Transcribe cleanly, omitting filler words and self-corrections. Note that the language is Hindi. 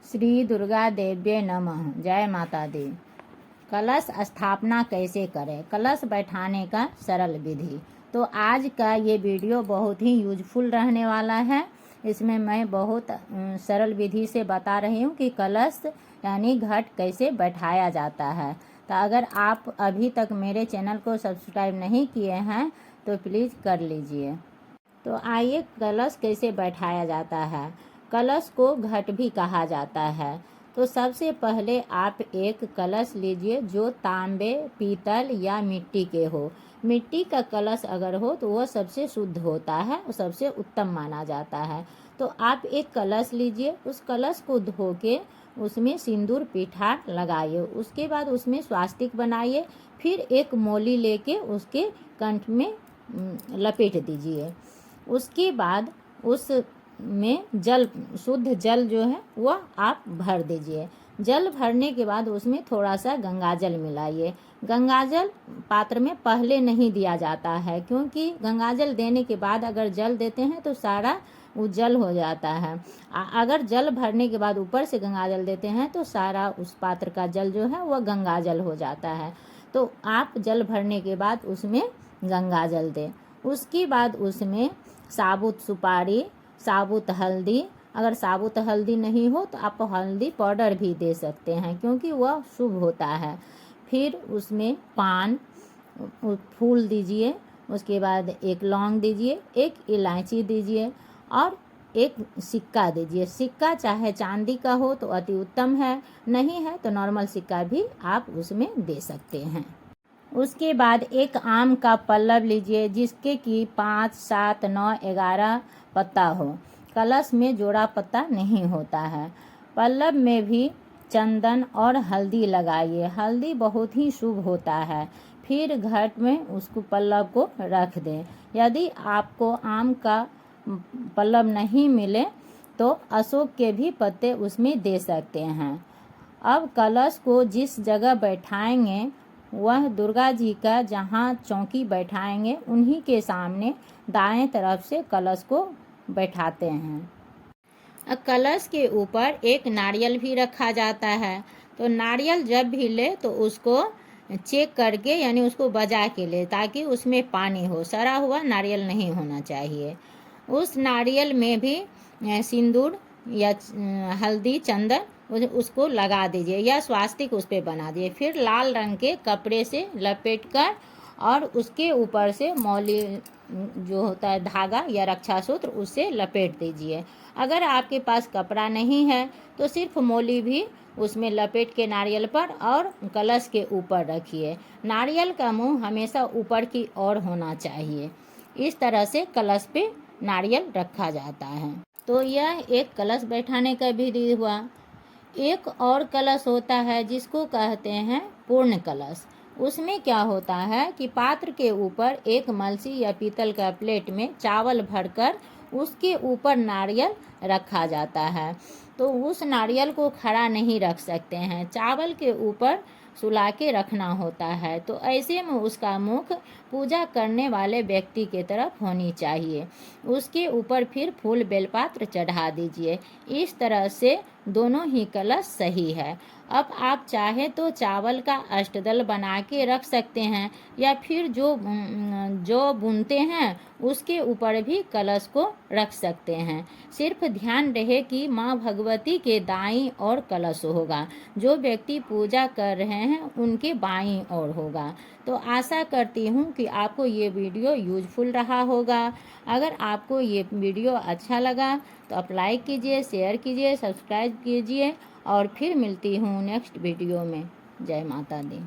श्री दुर्गा देव्ये नमः। जय माता दी। कलश स्थापना कैसे करें, कलश बैठाने का सरल विधि। तो आज का ये वीडियो बहुत ही यूजफुल रहने वाला है। इसमें मैं बहुत सरल विधि से बता रही हूँ कि कलश यानी घट कैसे बैठाया जाता है। तो अगर आप अभी तक मेरे चैनल को सब्सक्राइब नहीं किए हैं तो प्लीज़ कर लीजिए। तो आइए, कलश कैसे बैठाया जाता है। कलश को घट भी कहा जाता है। तो सबसे पहले आप एक कलश लीजिए जो तांबे, पीतल या मिट्टी के हो। मिट्टी का कलश अगर हो तो वह सबसे शुद्ध होता है, वो सबसे उत्तम माना जाता है। तो आप एक कलश लीजिए, उस कलश को धो के उसमें सिंदूर पीठार लगाइए। उसके बाद उसमें स्वास्तिक बनाइए। फिर एक मोली लेके उसके कंठ में लपेट दीजिए। उसके बाद उसमें जल, शुद्ध जल जो है वह आप भर दीजिए। जल भरने के बाद उसमें थोड़ा सा गंगाजल मिलाइए। गंगाजल पात्र में पहले नहीं दिया जाता है, क्योंकि गंगाजल देने के बाद अगर जल देते हैं तो सारा उज्जल हो जाता है। अगर जल भरने के बाद ऊपर से गंगाजल देते हैं तो सारा उस पात्र का जल जो है वह गंगाजल हो जाता है। तो आप जल भरने के बाद उसमें गंगाजल दें। उसके बाद उसमें साबुत सुपारी, साबुत हल्दी, अगर साबुत हल्दी नहीं हो तो आप हल्दी पाउडर भी दे सकते हैं, क्योंकि वह शुभ होता है। फिर उसमें पान फूल दीजिए। उसके बाद एक लौंग दीजिए, एक इलायची दीजिए और एक सिक्का दीजिए। सिक्का चाहे चांदी का हो तो अति उत्तम है, नहीं है तो नॉर्मल सिक्का भी आप उसमें दे सकते हैं। उसके बाद एक आम का पल्लव लीजिए जिसके कि 5, 7, 9, 11 पत्ता हो। कलश में जोड़ा पत्ता नहीं होता है। पल्लव में भी चंदन और हल्दी लगाइए। हल्दी बहुत ही शुभ होता है। फिर घट में उसको पल्लव को रख दें। यदि आपको आम का पल्लव नहीं मिले तो अशोक के भी पत्ते उसमें दे सकते हैं। अब कलश को जिस जगह बैठाएंगे वह दुर्गा जी का जहाँ चौकी बैठाएंगे उन्हीं के सामने दाएं तरफ से कलश को बैठाते हैं। कलश के ऊपर एक नारियल भी रखा जाता है। तो नारियल जब भी ले तो उसको चेक करके यानी उसको बजा के ले, ताकि उसमें पानी हो। सड़ा हुआ नारियल नहीं होना चाहिए। उस नारियल में भी सिंदूर या हल्दी, चंदन उसको लगा दीजिए या स्वास्तिक उस पर बना दीजिए। फिर लाल रंग के कपड़े से लपेटकर और उसके ऊपर से मौली जो होता है धागा या रक्षा सूत्र उससे लपेट दीजिए। अगर आपके पास कपड़ा नहीं है तो सिर्फ मौली भी उसमें लपेट के नारियल पर और कलश के ऊपर रखिए। नारियल का मुंह हमेशा ऊपर की ओर होना चाहिए। इस तरह से कलश पे नारियल रखा जाता है। तो यह एक कलश बैठाने का विधि हुआ। एक और कलश होता है जिसको कहते हैं पूर्ण कलश। उसमें क्या होता है कि पात्र के ऊपर एक मलसी या पीतल का प्लेट में चावल भरकर उसके ऊपर नारियल रखा जाता है। तो उस नारियल को खड़ा नहीं रख सकते हैं, चावल के ऊपर सुला के रखना होता है। तो ऐसे में उसका मुख पूजा करने वाले व्यक्ति के तरफ होनी चाहिए। उसके ऊपर फिर फूल बेलपात्र चढ़ा दीजिए। इस तरह से दोनों ही कलश सही है। अब आप चाहे तो चावल का अष्टदल बना के रख सकते हैं या फिर जो बुनते हैं उसके ऊपर भी कलश को रख सकते हैं। सिर्फ ध्यान रहे कि माँ भगवती के दाईं ओर कलश होगा, जो व्यक्ति पूजा कर रहे हैं उनके बाईं ओर होगा। तो आशा करती हूँ कि आपको ये वीडियो यूजफुल रहा होगा। अगर आपको ये वीडियो अच्छा लगा तो आप लाइक कीजिए, शेयर कीजिए, सब्सक्राइब कीजिए और फिर मिलती हूँ नेक्स्ट वीडियो में। जय माता दी।